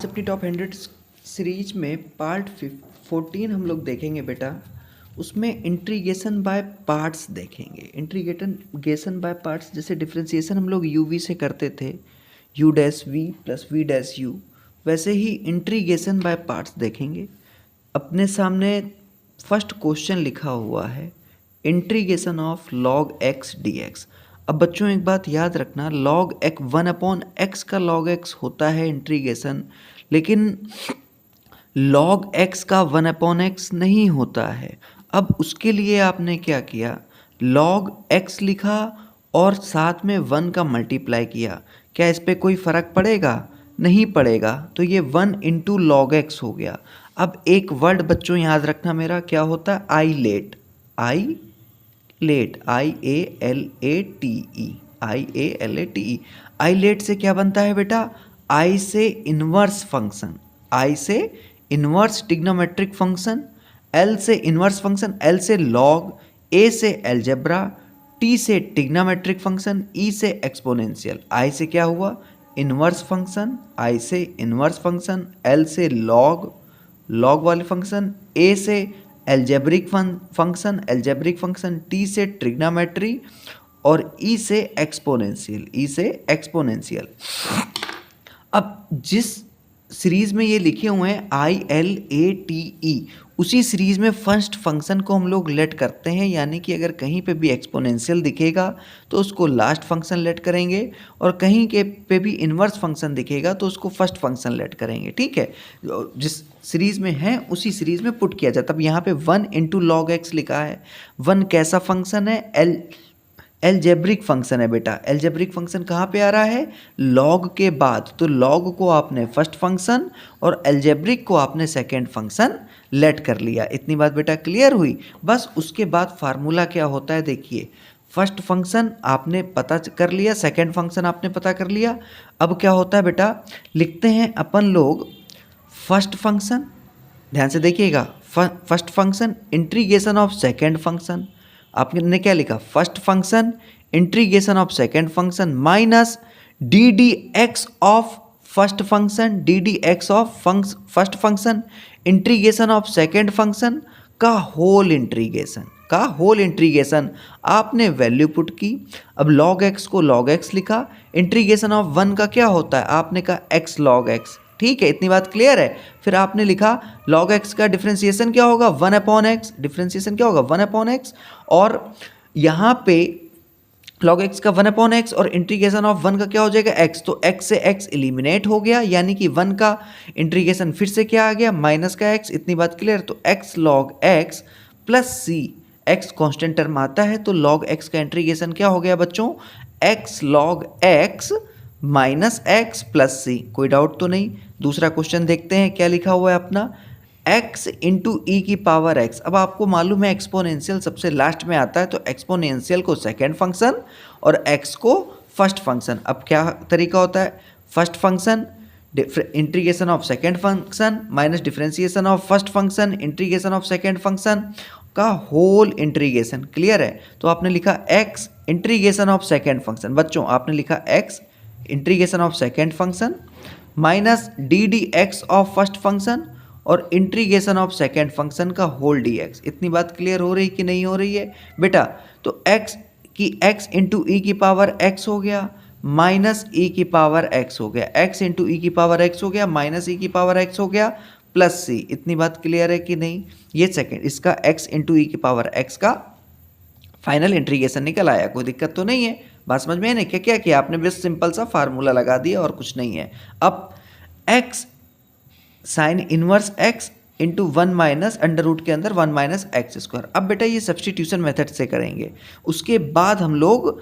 अपनी top 100 series में part 14 हम लोग देखेंगे बेटा। उसमें इंट्रीगेशन बाय पार्ट्स देखेंगे। इंट्रीगेशन बाय पार्ट्स जैसे डिफरेंशिएशन हम लोग यूवी से करते थे, U dash V plus V dash U, वैसे ही इंट्रीगेशन बाय पार्ट्स देखेंगे। अपने सामने फर्स्ट क्वेश्चन लिखा हुआ है, integration of log x d x. अब बच्चों एक बात याद रखना, लॉग एक्स 1/x का लॉग एक्स होता है इंट्रीगेशन, लेकिन लॉग एक्स का 1/x नहीं होता है। अब उसके लिए आपने क्या किया, लॉग एक्स लिखा और साथ में 1 का मल्टीप्लाई किया। क्या इस पर कोई फ़र्क पड़ेगा? नहीं पड़ेगा। तो ये 1 इंटू लॉग एक्स हो गया। अब एक वर्ड बच्चों याद रखना मेरा, क्या होता है? I let. I let, IALATE, IALATE। I let से क्या बनता है बेटा? आई से इन्वर्स फंक्शन, आई से इन्वर्स ट्रिग्नोमेट्रिक फंक्शन, एल से इन्वर्स फंक्शन, एल से लॉग, ए से एलजेब्रा, टी से ट्रिग्नोमेट्रिक फंक्शन, ई से एक्सपोनेंशियल। आई से क्या हुआ? इन्वर्स फंक्शन, आई से इन्वर्स फंक्शन, एल से लॉग, लॉग वाले फंक्शन, ए से एल्जेब्रिक फंक्शन, टी से ट्रिग्नोमेट्री और ई से एक्सपोनेंशियल। अब जिस सीरीज में ये लिखे हुए हैं ILATE, उसी सीरीज में फर्स्ट फंक्शन को हम लोग लेट करते हैं, यानी कि अगर कहीं पे भी एक्सपोनेंशियल दिखेगा तो उसको लास्ट फंक्शन लेट करेंगे, और कहीं के पे भी इन्वर्स फंक्शन दिखेगा तो उसको फर्स्ट फंक्शन लेट करेंगे। ठीक है, जिस सीरीज में है उसी सीरीज में पुट किया जाता है। अब यहाँ पे 1 इंटू लॉग एक्स लिखा है। 1 कैसा फंक्शन है? एल्जेब्रिक फंक्शन है बेटा। एल्जेब्रिक फंक्शन कहाँ पे आ रहा है? लॉग के बाद। तो लॉग को आपने फर्स्ट फंक्शन और एल्जेब्रिक को आपने सेकेंड फंक्शन लेट कर लिया। इतनी बात बेटा क्लियर हुई? बस उसके बाद फार्मूला क्या होता है देखिए, फर्स्ट फंक्शन आपने पता कर लिया, सेकेंड फंक्शन आपने पता कर लिया। अब क्या होता है बेटा, लिखते हैं अपन लोग फर्स्ट फंक्शन, ध्यान से देखिएगा, first function integration of second function. आपने क्या लिखा? First function integration of second function minus D D X of first function, D D X of first function integration of second function का whole integration आपने value put की। अब log x को log x लिखा, integration of 1 का क्या होता है? आपने कहा एक्स लॉग एक्स। ठीक है, इतनी बात क्लियर है? फिर आपने लिखा log x का डिफरेंशिएशन क्या होगा? 1/x। डिफरेंशिएशन क्या होगा? 1/x। और यहाँ पे log x का 1/x और इंटीग्रेशन ऑफ 1 का क्या हो जाएगा? x। तो x से x एलिमिनेट हो गया, यानी कि 1 का इंटीग्रेशन फिर से क्या आ गया? माइनस का x। इतनी बात क्लियर? तो x log x plus c, x constant term आता है तो log x का इंटीग्रेशन क्या हो गया बच्चों? x log x minus x plus c. कोई डाउट तो नहीं? दूसरा क्वेश्चन देखते हैं क्या लिखा हुआ है अपना, x इंटू ई की पावर x। अब आपको मालूम है एक्सपोनेंशियल सबसे लास्ट में आता है, तो एक्सपोनेंशियल को सेकेंड फंक्शन और x को फर्स्ट फंक्शन। अब क्या तरीका होता है? First function integration of second function minus differentiation of first function integration of second function का होल इंटीग्रेशन। क्लियर है? तो आपने लिखा x integration of second function. बच्चों आपने लिखा x integration of second function minus D D X of first function और integration of second function का होल डी एक्स। इतनी बात क्लियर हो रही कि नहीं हो रही है बेटा? तो x की x इंटू ई की पावर x हो गया माइनस ई की पावर x हो गया, x इंटू ई की पावर x हो गया माइनस ई की पावर x हो गया प्लस c। इतनी बात क्लियर है कि नहीं? ये सेकेंड, इसका x इंटू ई की पावर x का फाइनल इंटीग्रेशन निकल आया। कोई दिक्कत तो नहीं है? बात समझ में है ना? क्या क्या किया आपने? बस सिंपल सा फार्मूला लगा दिया और कुछ नहीं है। अब x sine inverse x into 1 minus under root के अंदर 1 माइनस एक्स स्क्वायर। अब बेटा ये सब्सटीट्यूशन मेथड से करेंगे, उसके बाद हम लोग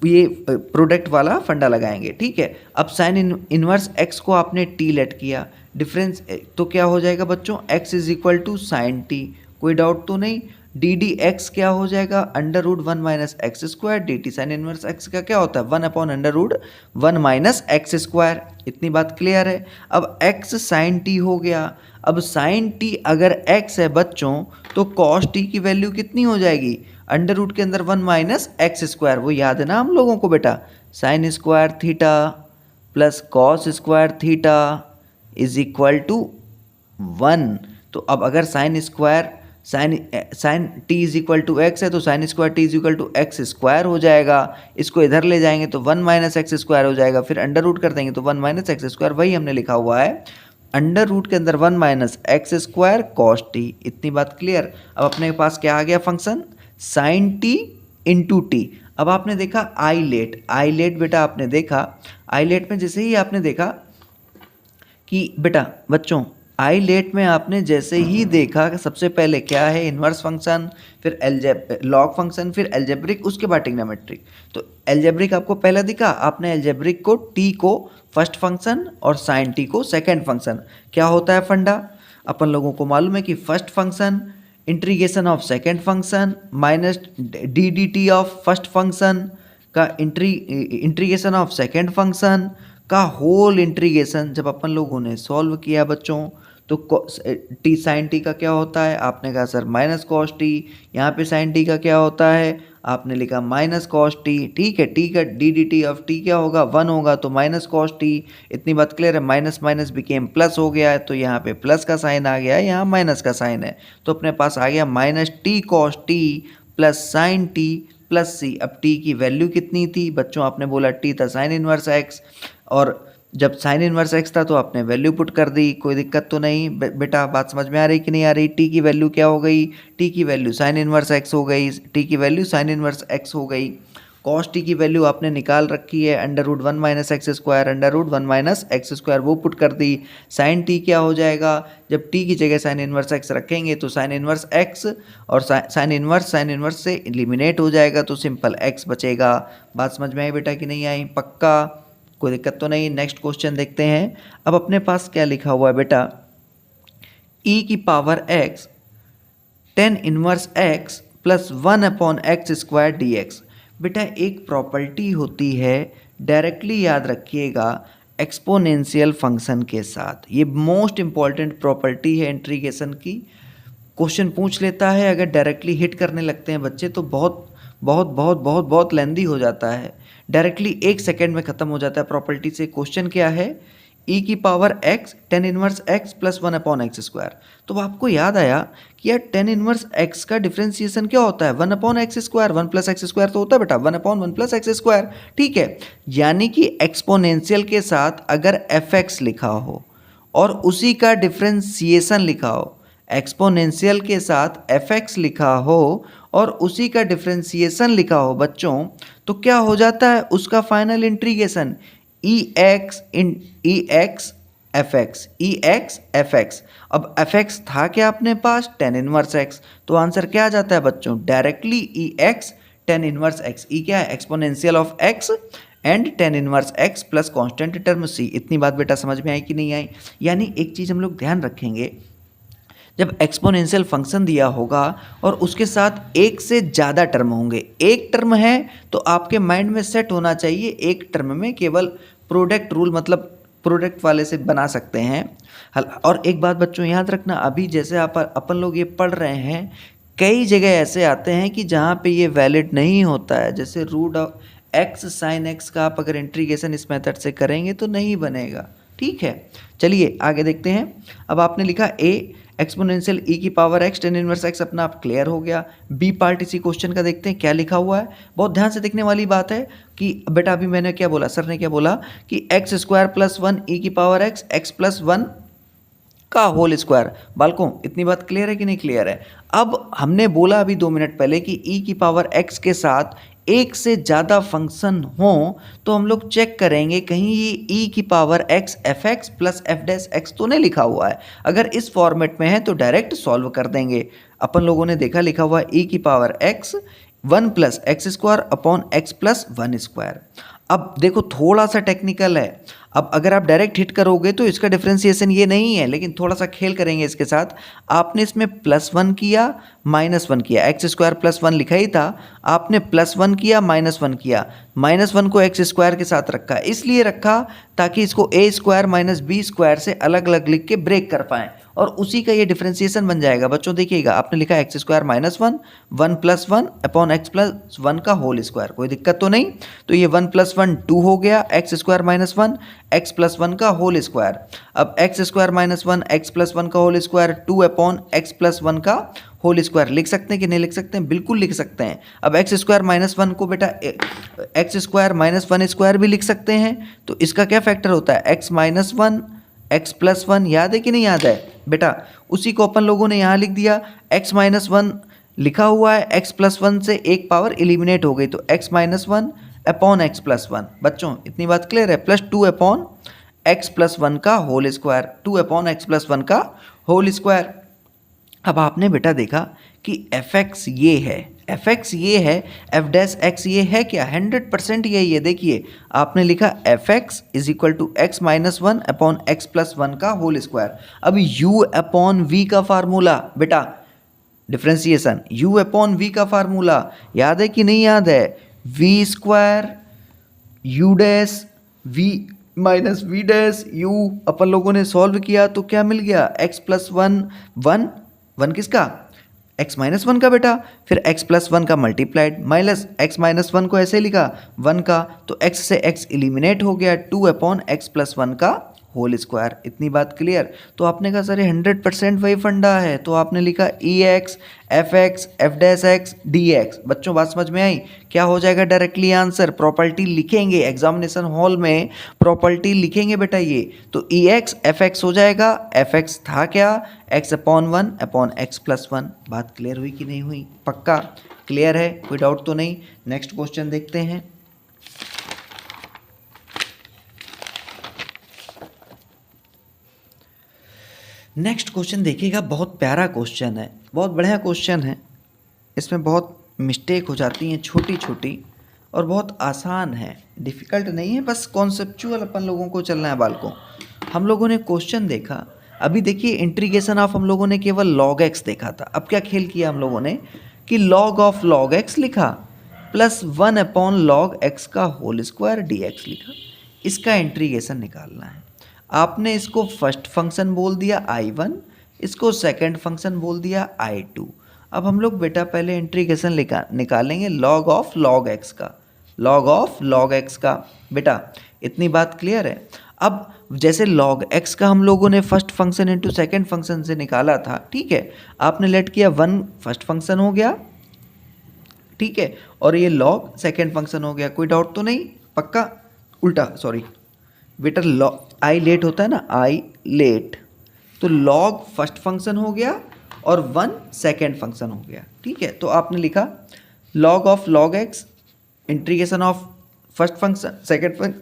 ये प्रोडक्ट वाला फंडा लगाएंगे। ठीक है, अब साइन इनवर्स x को आपने t लेट किया, डिफरेंस तो क्या हो जाएगा बच्चों? x is equal to sine t। कोई डाउट तो नहीं? डी डी एक्स क्या हो जाएगा? Under root 1 minus X square. D T sine inverse X का क्या होता है? 1 under root 1 minus X square. इतनी बात क्लियर है? अब x साइन टी हो गया। अब साइन टी अगर x है बच्चों तो कॉस टी की वैल्यू कितनी हो जाएगी? अंडर रूट के अंदर 1 माइनस एक्स स्क्वायर। वो याद है ना हम लोगों को बेटा? Sine square theta plus cos square theta is equal to 1। तो अब अगर sine T is equal to X है तो sine square T is equal to X square हो जाएगा। इसको इधर ले जाएंगे तो 1 माइनस एक्स स्क्वायर हो जाएगा, फिर अंडर रूट कर देंगे तो 1 माइनस एक्स स्क्वायर, वही हमने लिखा हुआ है अंडर रूट के अंदर 1 minus X square cos T. इतनी बात क्लियर। अब अपने पास क्या आ गया function, sine T into T. अब आपने देखा आईलेट बेटा आपने देखा, आईलेट में जैसे ही आपने देखा कि बेटा बच्चों आईलेट में आपने जैसे ही देखा सबसे पहले क्या है, इन्वर्स फंक्शन, फिर लॉग फंक्शन, फिर एल्जेब्रिक, उसके बाद ट्रिग्नोमेट्रिक। तो एल्जेब्रिक आपको पहला दिखा, आपने एल्जेब्रिक को टी को फर्स्ट फंक्शन और साइन टी को सेकंड फंक्शन। क्या होता है फंडा, अपन लोगों को मालूम है कि first function integration of second function minus D D T of first function का इंटीग्रेशन ऑफ सेकंड फंक्शन का होल इंटीग्रेशन। जब अपन लोगों ने सॉल्व किया बच्चों तो टी साइन टी का क्या होता है, आपने कहा सर माइनस कॉस टी। यहाँ पे साइन टी का क्या होता है, आपने लिखा माइनस कॉस टी। ठीक है, टी का D D T of T क्या होगा, 1 होगा तो माइनस कॉस टी। इतनी बात क्लियर है। माइनस माइनस बिकेम प्लस हो गया है तो यहाँ पे प्लस का साइन आ गया है, यहाँ माइनस का साइन है, तो अपने पास आ गया minus t cos t plus sine t plus c. अब टी की वैल्यू कितनी थी बच्चों, आपने बोला टी था साइन इनवर्स एक्स, और जब साइन इनवर्स एक्स था तो आपने वैल्यू पुट कर दी, कोई दिक्कत तो नहीं। बेटा बात समझ में आ रही कि नहीं आ रही। टी की वैल्यू क्या हो गई, टी की वैल्यू साइन इनवर्स एक्स हो गई, टी की वैल्यू साइन इनवर्स एक्स हो गई। कॉस टी की वैल्यू आपने निकाल रखी है under root 1 minus X square, under root 1 minus X square, वो पुट कर दी। साइन टी क्या हो जाएगा, जब टी की जगह साइन इनवर्स एक्स रखेंगे तो साइन इनवर्स एक्स और साइन इनवर्स से एलिमिनेट हो जाएगा तो सिंपल एक्स बचेगा। बात समझ में आई बेटा कि नहीं आई, पक्का, कोई दिक्कत तो नहीं। नेक्स्ट क्वेश्चन देखते हैं। अब अपने पास क्या लिखा हुआ है बेटा, e की power x tan inverse x plus 1 upon x square D x. बेटा एक प्रॉपर्टी होती है, डायरेक्टली याद रखिएगा, एक्सपोनेंशियल फंक्शन के साथ। ये मोस्ट इंपॉर्टेंट प्रॉपर्टी है इंटीग्रेशन की। क्वेश्चन पूछ लेता है, अगर डायरेक्टली हिट करने लगते हैं बच्चे तो बहुत बहुत बहुत बहुत बहुत लेंदी हो जाता है, डायरेक्टली 1 सेकेंड में ख़त्म हो जाता है प्रॉपर्टी से। क्वेश्चन क्या है, e की power x tan inverse x plus 1 upon x square. तो आपको याद आया कि यार टेन इनवर्स x का डिफ्रेंसिएशन क्या होता है, 1 upon x square, 1 plus x square तो होता है बेटा 1 अपॉन 1 प्लस एक्स स्क्वायर। ठीक है, यानी कि एक्सपोनेंशियल के साथ अगर fx लिखा हो और उसी का डिफ्रेंसिएशन लिखा हो, एक्सपोनेंशियल के साथ fx लिखा हो और उसी का डिफ्रेंसिएशन लिखा हो बच्चों, तो क्या हो जाता है उसका फाइनल इंटीग्रेशन ex fx। अब fx था क्या अपने पास, टेन इनवर्स x, तो आंसर क्या आ जाता है बच्चों, directly ex tan inverse x। ई क्या है, exponential of x and tan inverse x plus constant term c। इतनी बात बेटा समझ में आई कि नहीं आई। यानी एक चीज़ हम लोग ध्यान रखेंगे, जब एक्सपोनेंशियल फंक्शन दिया होगा और उसके साथ एक से ज़्यादा टर्म होंगे, एक टर्म है तो आपके माइंड में सेट होना चाहिए एक टर्म में केवल प्रोडक्ट रूल, मतलब प्रोडक्ट वाले से बना सकते हैं। और एक बात बच्चों याद रखना, अभी जैसे अपन लोग ये पढ़ रहे हैं, कई जगह ऐसे आते हैं कि जहाँ पे ये वैलिड नहीं होता है, जैसे root of X sine x का आप अगर इंटीग्रेशन इस मेथड से करेंगे तो नहीं बनेगा। ठीक है, चलिए आगे देखते हैं। अब आपने लिखा ए एक्सपोनेंशियल e की power x tan inverse x, अपना आप क्लियर हो गया। बी पार्ट इसी क्वेश्चन का देखते हैं क्या लिखा हुआ है। बहुत ध्यान से देखने वाली बात है कि बेटा अभी मैंने क्या बोला, सर ने क्या बोला कि एक्स स्क्वायर प्लस 1 e की पावर x x प्लस 1 का होल स्क्वायर। बालकों इतनी बात क्लियर है कि नहीं क्लियर है। अब हमने बोला अभी 2 मिनट पहले कि e की पावर x के साथ एक से ज़्यादा फंक्शन हो तो हम लोग चेक करेंगे कहीं ये e की power x fx plus f dash x तो नहीं लिखा हुआ है। अगर इस फॉर्मेट में है तो डायरेक्ट सॉल्व कर देंगे। अपन लोगों ने देखा लिखा हुआ e की power x 1 plus x square upon x plus 1 square. अब देखो थोड़ा सा टेक्निकल है, अब अगर आप डायरेक्ट हिट करोगे तो इसका डिफ्रेंसिएशन ये नहीं है, लेकिन थोड़ा सा खेल करेंगे इसके साथ। आपने इसमें +1 किया -1 किया, एक्स स्क्वायर प्लस 1 लिखा ही था, आपने +1 किया -1 किया, -1 को एक्स स्क्वायर के साथ रखा, इसलिए रखा ताकि इसको ए स्क्वायर माइनस बी स्क्वायर से अलग अलग लिख के ब्रेक कर पाएँ और उसी का ये डिफ्रेंसिएशन बन जाएगा। बच्चों देखिएगा, आपने लिखा x square -1 1 plus 1 upon x plus 1 का होल स्क्वायर, कोई दिक्कत तो नहीं। तो ये 1 प्लस 1 2 हो गया, x square -1 x plus one का होल स्क्वायर। अब x square minus one x plus one का whole square 2 upon x plus one का होल स्क्वायर। लिख सकते हैं कि नहीं लिख सकते हैं? बिल्कुल लिख सकते हैं। अब एक्स स्क्वायर माइनस वन को बेटा x square minus one square भी लिख सकते हैं। तो इसका क्या फैक्टर होता है? X minus one x plus one. याद है कि नहीं याद है बेटा? उसी को अपन लोगों ने यहाँ लिख दिया। एक्स माइनस वन लिखा हुआ है, एक्स प्लस वन से एक पावर एलिमिनेट हो गई, तो x minus one upon x plus one. बच्चों इतनी बात क्लियर है? Plus 2 upon x plus one का whole square, 2 upon x plus one का होल स्क्वायर। अब आपने बेटा देखा कि एफ एक्स ये है, एफ एक्स ये है, एफ डैश एक्स ये है क्या? 100% यही है। देखिए आपने लिखा f x is equal to x minus one upon x plus one का होल स्क्वायर। अब यू अपॉन वी का फार्मूला बेटा, डिफ्रेंसिएशन यू अपॉन वी का फार्मूला याद है कि नहीं याद है? V square u dash v minus v dash u. अपन लोगों ने सॉल्व किया तो क्या मिल गया? X plus one one, one किसका? एक्स माइनस वन का बेटा। फिर एक्स प्लस वन का multiplied minus x minus one को ऐसे लिखा वन का, तो एक्स से एक्स एलिमिनेट हो गया, 2 अपॉन एक्स प्लस वन का होल स्क्वायर। इतनी बात क्लियर? तो आपने कहा सर 100% वही फंडा है, तो आपने लिखा e x f dash x d x. बच्चों बात समझ में आई? क्या हो जाएगा डायरेक्टली आंसर? प्रॉपर्टी लिखेंगे एग्जामिनेशन हॉल में, प्रॉपर्टी लिखेंगे बेटा ये। तो ई एक्स एफ एक्स हो जाएगा, एफ एक्स था क्या? X upon one upon x plus one. बात क्लियर हुई कि नहीं हुई? पक्का क्लियर है? कोई डाउट तो नहीं? नेक्स्ट क्वेश्चन देखते हैं। नेक्स्ट क्वेश्चन देखिएगा, बहुत प्यारा क्वेश्चन है, बहुत बढ़िया क्वेश्चन है। इसमें बहुत मिस्टेक हो जाती हैं छोटी छोटी, और बहुत आसान है, डिफ़िकल्ट नहीं है, बस कॉन्सेप्चुअल अपन लोगों को चलना है बालकों। हम लोगों ने क्वेश्चन देखा, अभी देखिए इंटीग्रेशन ऑफ हम लोगों ने केवल लॉग एक्स देखा था। अब क्या खेल किया हम लोगों ने कि लॉग ऑफ लॉग एक्स लिखा प्लस 1 अपॉन लॉग एक्स का होल स्क्वायर डी एक्स लिखा। इसका इंटीग्रेशन निकालना है। आपने इसको फर्स्ट फंक्शन बोल दिया I1, इसको सेकंड फंक्शन बोल दिया I2। अब हम लोग बेटा पहले इंटीग्रेशन निकालेंगे लॉग ऑफ लॉग एक्स का, लॉग ऑफ लॉग एक्स का। बेटा इतनी बात क्लियर है? अब जैसे लॉग एक्स का हम लोगों ने first function into second function से निकाला था, ठीक है, आपने लेट किया 1 फर्स्ट फंक्शन हो गया, ठीक है, और ये लॉग सेकेंड फंक्शन हो गया। कोई डाउट तो नहीं? पक्का? उल्टा सॉरी बेटा, लॉग आई लेट होता है ना, आई लेट, तो लॉग फर्स्ट फंक्शन हो गया और 1 सेकेंड फंक्शन हो गया, ठीक है। तो आपने लिखा log of log x integration of first function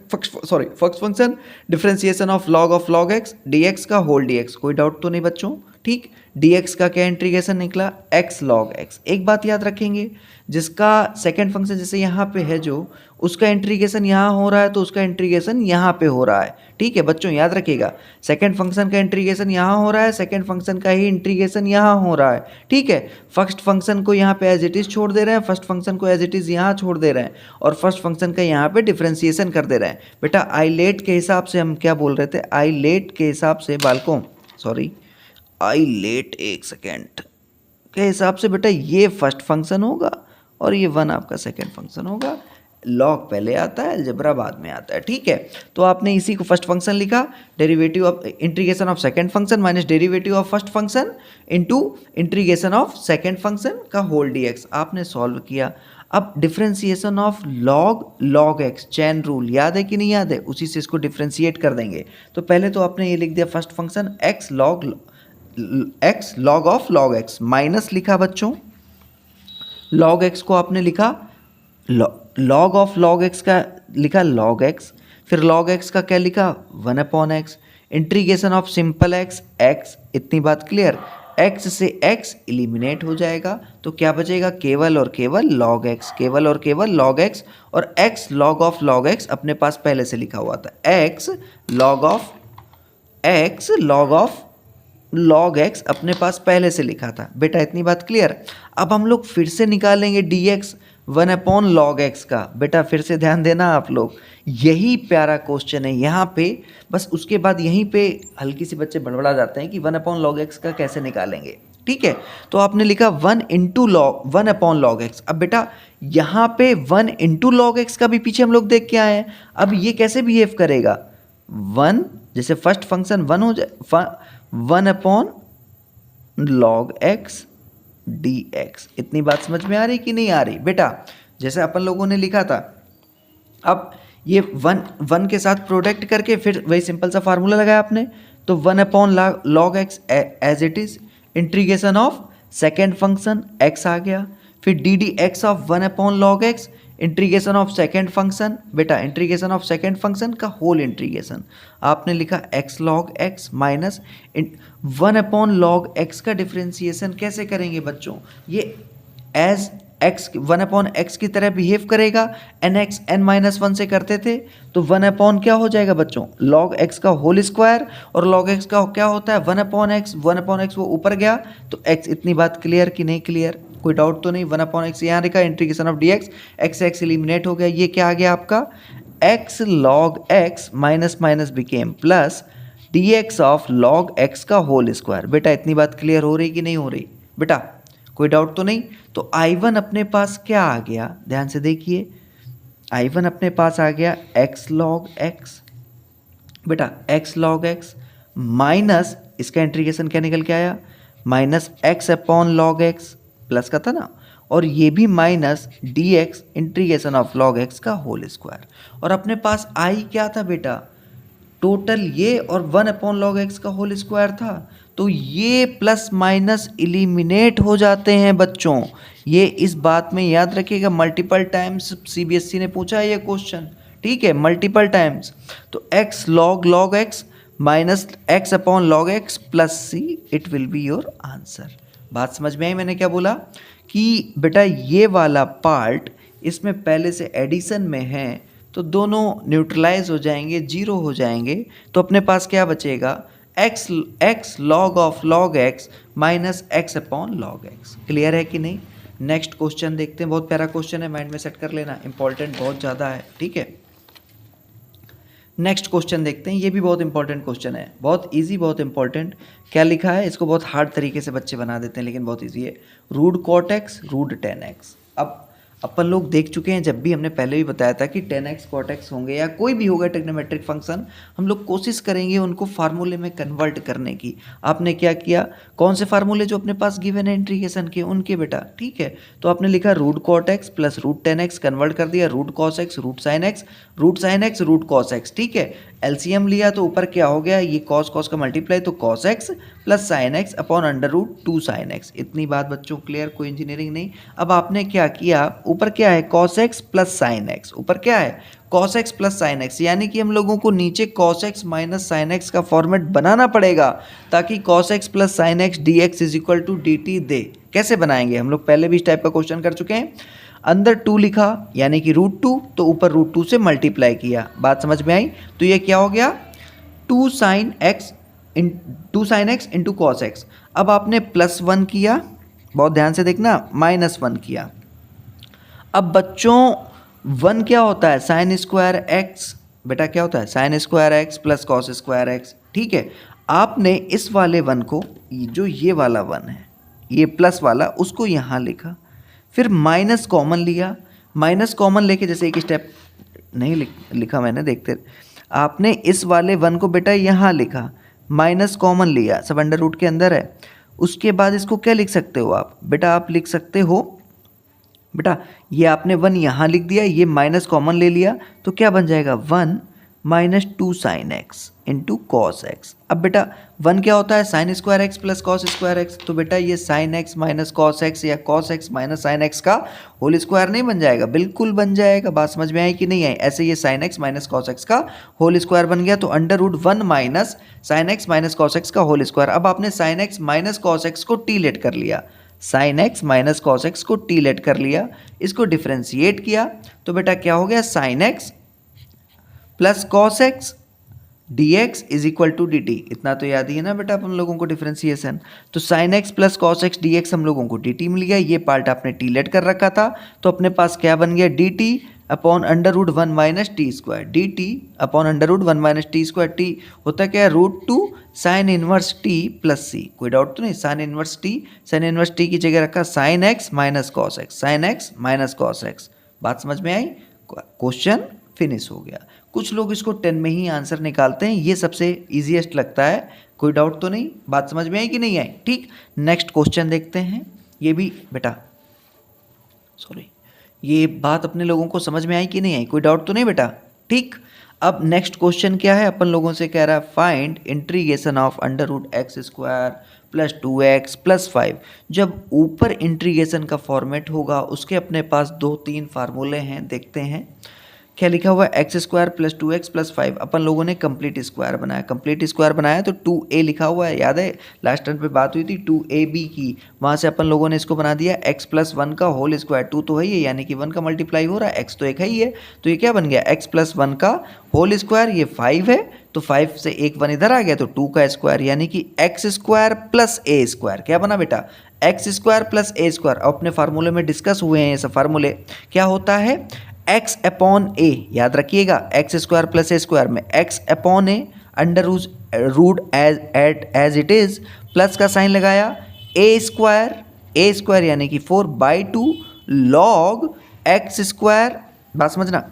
first function differentiation of log x d x का होल डी एक्स। कोई डाउट तो नहीं बच्चों? ठीक, डी एक्स का क्या इंटीग्रेशन निकला? X log x. एक बात याद रखेंगे, जिसका सेकेंड फंक्शन जैसे यहाँ पे है जो, उसका इंटीग्रेशन यहाँ हो रहा है तो उसका इंटीग्रेशन यहाँ पे हो रहा है, ठीक है बच्चों, याद रखिएगा। सेकेंड फंक्शन का इंटीग्रेशन यहाँ हो रहा है, सेकेंड फंक्शन का ही इंटीग्रेशन यहाँ हो रहा है, ठीक है। फर्स्ट फंक्शन को यहाँ पे एज इट इज़ छोड़ दे rहे हैं, फर्स्ट फंक्शन को एज इट इज़ यहाँ छोड़ दे रहे हैं, और फर्स्ट फंक्शन का यहाँ पे डिफ्रेंसिएशन कर दे रहे हैं। बेटा आई लेट के हिसाब से हम क्या बोल रहे थे? आई लेट के हिसाब से बालकों, सॉरी आई लेट एक सेकेंड के हिसाब से बेटा ये फर्स्ट फंक्शन होगा और ये 1 आपका सेकेंड फंक्शन होगा। लॉग पहले आता है, अलजेब्रा बाद में आता है, ठीक है। तो आपने इसी को फर्स्ट फंक्शन लिखा, derivative of integration of second function minus derivative of first function into integration of second function का होल डी एक्स। आपने सॉल्व किया। अब differentiation of log x, chain rule याद है कि नहीं याद है? उसी से इसको डिफरेंशिएट कर देंगे। तो पहले तो आपने ये लिख दिया first function x log of log x, minus लिखा बच्चों लॉग एक्स को आपने लिखा लॉग ऑफ लॉग एक्स का लिखा लॉग एक्स, फिर लॉग एक्स का क्या लिखा? 1 upon x, integration of simple x x. इतनी बात क्लियर? एक्स से एक्स एलिमिनेट हो जाएगा तो क्या बचेगा? केवल और केवल लॉग एक्स, केवल और केवल लॉग एक्स, और x log of log x अपने पास पहले से लिखा हुआ था, x log of log x अपने पास पहले से लिखा था। बेटा इतनी बात क्लियर? अब हम लोग फिर से निकालेंगे D x 1 upon log x का। बेटा फिर से ध्यान देना आप लोग, यही प्यारा क्वेश्चन है यहाँ पे, बस उसके बाद यहीं पे हल्की सी बच्चे बड़बड़ा जाते हैं कि 1 अपॉन लॉग एक्स का कैसे निकालेंगे, ठीक है। तो आपने लिखा 1 अपॉन लॉग एक्स। अब बेटा यहाँ पे 1 इंटू लॉग एक्स का भी पीछे हम लोग देख के आए हैं, अब ये कैसे बिहेव करेगा? वन, जैसे फर्स्ट फंक्शन वन हो जाए, 1/log x dx। इतनी बात समझ में आ रही कि नहीं आ रही बेटा? जैसे अपन लोगों ने लिखा था, अब ये वन वन के साथ प्रोडक्ट करके फिर वही सिंपल सा फार्मूला लगाया आपने, तो 1/log x as it is, integration of second function x आ गया, फिर D D X of 1/log x, integration of second function, बेटा इंटीग्रेशन ऑफ सेकेंड फंक्शन का होल इंटीग्रेशन, आपने लिखा x log x minus 1/log x का differentiation कैसे करेंगे बच्चों? ये एज x 1/x की तरह बिहेव करेगा, nx n-1 से करते थे, तो 1/ क्या हो जाएगा बच्चों? log x का होल स्क्वायर, और log x का क्या होता है? 1/x, 1/x वो ऊपर गया तो x। इतनी बात क्लियर कि नहीं क्लियर? कोई डाउट तो नहीं? 1/x यहाँ लिखा, integration of dx, x eliminate हो गया, ये क्या आ गया आपका? x log x minus minus became plus dx of log x का होल स्क्वायर। बेटा इतनी बात क्लियर हो रही कि नहीं हो रही बेटा? कोई डाउट तो नहीं? तो I1 अपने पास क्या आ गया, ध्यान से देखिए, I1 अपने पास आ गया x log x, बेटा x log x माइनस, इसका इंटीग्रेशन क्या निकल के आया? माइनस x/log x, प्लस का था ना, और ये भी minus dx integration of log x का होल स्क्वायर। और अपने पास I क्या था बेटा? टोटल ये और 1/log x का होल स्क्वायर था, तो ये प्लस माइनस इलिमिनेट हो जाते हैं बच्चों। ये इस बात में याद रखिएगा, मल्टीपल टाइम्स सीबीएसई ने पूछा है ये क्वेश्चन, ठीक है, मल्टीपल टाइम्स। तो x log x minus x/log x plus c, it will be your answer. बात समझ में आई मैंने क्या बोला? कि बेटा ये वाला पार्ट इसमें पहले से एडिशन में है, तो दोनों न्यूट्रलाइज हो जाएंगे, जीरो हो जाएंगे, तो अपने पास क्या बचेगा? x log of log x minus x/log x। Clear है कि नहीं? नेक्स्ट क्वेश्चन देखते हैं, बहुत प्यारा क्वेश्चन है, माइंड में सेट कर लेना, इंपॉर्टेंट बहुत ज़्यादा है, ठीक है। नेक्स्ट क्वेश्चन देखते हैं, ये भी बहुत इंपॉर्टेंट क्वेश्चन है, बहुत इजी, बहुत इंपॉर्टेंट। क्या लिखा है? इसको बहुत हार्ड तरीके से बच्चे बना देते हैं, लेकिन बहुत इजी है। Root cot x root tan x। अब अपन लोग देख चुके हैं, जब भी हमने पहले भी बताया था कि tan x cot x होंगे या कोई भी होगा ट्रिग्नोमेट्रिक फंक्शन, हम लोग कोशिश करेंगे उनको फार्मूले में कन्वर्ट करने की। आपने क्या किया? कौन से फार्मूले जो अपने पास गिवन है इंटीग्रेशन के, उनके बेटा, ठीक है। तो आपने लिखा root cot x plus root tan x, convert कर दिया root cos x root sin x, root sin x root cos x, ठीक है। एलसीएम लिया तो ऊपर क्या हो गया? ये cos cos का मल्टीप्लाई, तो cos x plus sin x upon √2 sin x। इतनी बात बच्चों क्लियर? कोई इंजीनियरिंग नहीं। अब आपने क्या किया? ऊपर क्या है? cos x plus sin x, ऊपर क्या है? cos x plus sin x, यानी कि हम लोगों को नीचे cos x minus sin x का फॉर्मेट बनाना पड़ेगा, ताकि cos x plus sin x dx is equal to dt दे। कैसे बनाएंगे? हम लोग पहले भी इस टाइप का क्वेश्चन कर चुके हैं। अंदर 2 लिखा, यानी कि √2, तो ऊपर √2 से मल्टीप्लाई किया। बात समझ में आई? तो ये क्या हो गया? 2 sin x into cos x। अब आपने +1 किया, बहुत ध्यान से देखना, -1 किया। अब बच्चों 1 क्या होता है? साइन स्क्वायर x, बेटा क्या होता है? Sine square x plus cos square x, ठीक है। आपने इस वाले 1 को, जो ये वाला 1 है, ये प्लस वाला, उसको यहाँ लिखा, फिर माइनस कॉमन लिया। माइनस कॉमन लेके, जैसे एक स्टेप नहीं लिखा मैंने, देखते, आपने इस वाले 1 को बेटा यहाँ लिखा, माइनस कॉमन लिया, सब अंडर रूट के अंदर है। उसके बाद इसको क्या लिख सकते हो आप बेटा? आप लिख सकते हो बेटा, ये आपने 1 यहाँ लिख दिया, ये माइनस कॉमन ले लिया, तो क्या बन जाएगा? 1 माइनस 2 sine x into cos x. अब बेटा 1 क्या होता है? Sine square x plus cos square x. तो बेटा ये sine x minus cos x या cos x minus sine x का होल स्क्वायर नहीं बन जाएगा? बिल्कुल बन जाएगा। बात समझ में आई कि नहीं आई? ऐसे ये sine x minus cos x का होल स्क्वायर बन गया, तो under root 1 minus sine x minus cos x का होल स्क्वायर। अब आपने sine x minus cos x को टी लेट कर लिया, sine x minus cos x को टी लेट कर लिया, इसको डिफ्रेंशिएट किया, तो बेटा क्या हो गया? Sine x plus cos x d x is equal to d t. इतना तो याद ही है ना बेटा अपन लोगों को डिफ्रेंसिएशन। तो sign x plus cos x d x हम लोगों को डी टी मिल गया, ये पार्ट आपने टी लेट कर रखा था, तो अपने पास क्या बन गया? D t upon under root 1 minus t square, D t upon under root 1 minus t square. T होता क्या है? √2 sine inverse t plus c. कोई डाउट तो नहीं? साइन इनवर्स टी की जगह रखा sign x minus cos x, sine x minus cos x. बात समझ में आई? क्वेश्चन फिनिश हो गया। कुछ लोग इसको 10 में ही आंसर निकालते हैं, ये सबसे ईजीएस्ट लगता है। कोई डाउट तो नहीं? बात समझ में आई कि नहीं आई? ठीक, नेक्स्ट क्वेश्चन देखते हैं। ये भी बेटा ये बात अपने लोगों को समझ में आई कि नहीं आई? कोई डाउट तो नहीं बेटा? ठीक, अब नेक्स्ट क्वेश्चन क्या है? अपन लोगों से कह रहा है find integration of √x² plus 2x plus 5। जब ऊपर इंटीग्रेशन का फॉर्मेट होगा उसके अपने पास 2-3 फार्मूले हैं, देखते हैं क्या लिखा हुआ है। x² प्लस 2x प्लस 5 अपन लोगों ने कंप्लीट स्क्वायर बनाया, कंप्लीट स्क्वायर बनाया तो 2a लिखा हुआ है, याद है लास्ट टाइम पे बात हुई थी 2ab की, वहाँ से अपन लोगों ने इसको बना दिया x प्लस 1 का होल स्क्वायर। 2 तो है ही है, यानी कि 1 का मल्टीप्लाई हो रहा है, x तो एक है ही है, तो ये क्या बन गया x प्लस 1 का होल स्क्वायर, ये 5 है तो 5 से एक 1 इधर आ गया तो 2 का स्क्वायर, यानी कि x² प्लस a²। क्या बना बेटा? x² plus a²। अपने फार्मूले में डिस्कस हुए हैं ये सब फार्मूले। क्या होता है? x अपॉन a, याद रखिएगा x² प्लस a² में x upon a under root as it is, plus का साइन लगाया, a² यानी कि 4/2 लॉग x², बात समझना,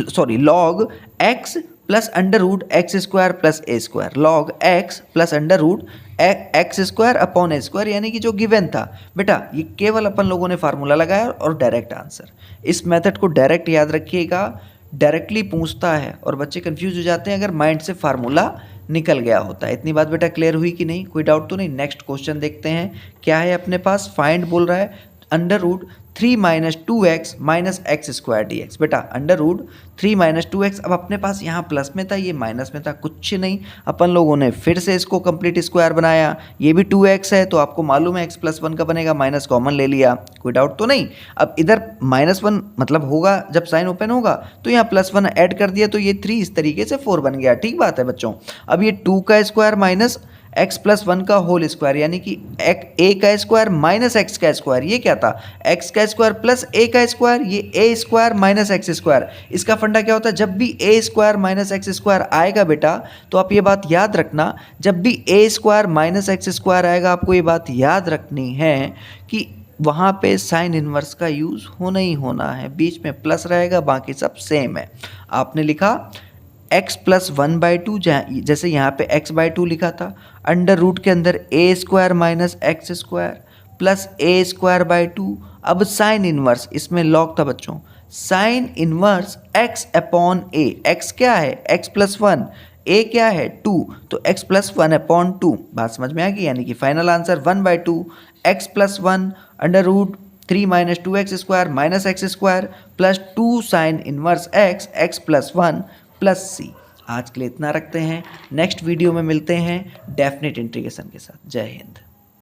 sorry log x plus under root x² plus a², log x plus under root x² upon a², यानी कि जो गिवन था बेटा, ये केवल अपन लोगों ने फार्मूला लगाया और डायरेक्ट आंसर। इस मेथड को डायरेक्ट याद रखिएगा, डायरेक्टली पूछता है और बच्चे कंफ्यूज हो जाते हैं अगर माइंड से फार्मूला निकल गया होता है। इतनी बात बेटा क्लियर हुई कि नहीं? कोई डाउट तो नहीं? नेक्स्ट क्वेश्चन देखते हैं क्या है अपने पास। फाइंड बोल रहा है √3 - 2x - x² dx। बेटा √3 - 2x, अब अपने पास यहाँ प्लस में था, ये माइनस में था, कुछ नहीं, अपन लोगों ने फिर से इसको कंप्लीट स्क्वायर बनाया। ये भी 2x है तो आपको मालूम है x प्लस 1 का बनेगा, माइनस कॉमन ले लिया, कोई डाउट तो नहीं। अब इधर -1 मतलब होगा जब साइन ओपन होगा तो यहाँ +1 ऐड कर दिया तो ये 3 इस तरीके से 4 बन गया। ठीक बात है बच्चों। अब ये 2 का स्क्वायर माइनस x प्लस 1 का होल स्क्वायर, यानी कि a का स्क्वायर माइनस x का स्क्वायर, ये क्या था? x का स्क्वायर प्लस a का स्क्वायर, ये a² माइनस x²। इसका फंडा क्या होता है? जब भी a² माइनस x² आएगा बेटा, तो आप ये बात याद रखना, जब भी a² माइनस x² आएगा आपको ये बात याद रखनी है कि वहाँ पे साइन इनवर्स का यूज़ होना ही होना है, बीच में प्लस रहेगा, बाकी सब सेम है। आपने लिखा x प्लस 1/2, जैसे यहाँ पे x/2 लिखा था, अंडर रूट के अंदर a² minus x² plus a²/2। अब साइन इनवर्स, इसमें लॉग था बच्चों, sign inverse x upon a। x क्या है? x प्लस 1, a क्या है? 2, तो x प्लस 1 अपॉन 2। बात समझ में आ गई? यानी कि final answer 1/2 x plus 1 under root 3 - 2x² minus x² plus 2 sine inverse x plus 1 plus c। आज के लिए इतना रखते हैं, नेक्स्ट वीडियो में मिलते हैं डेफिनेट इंटीग्रेशन के साथ। जय हिंद।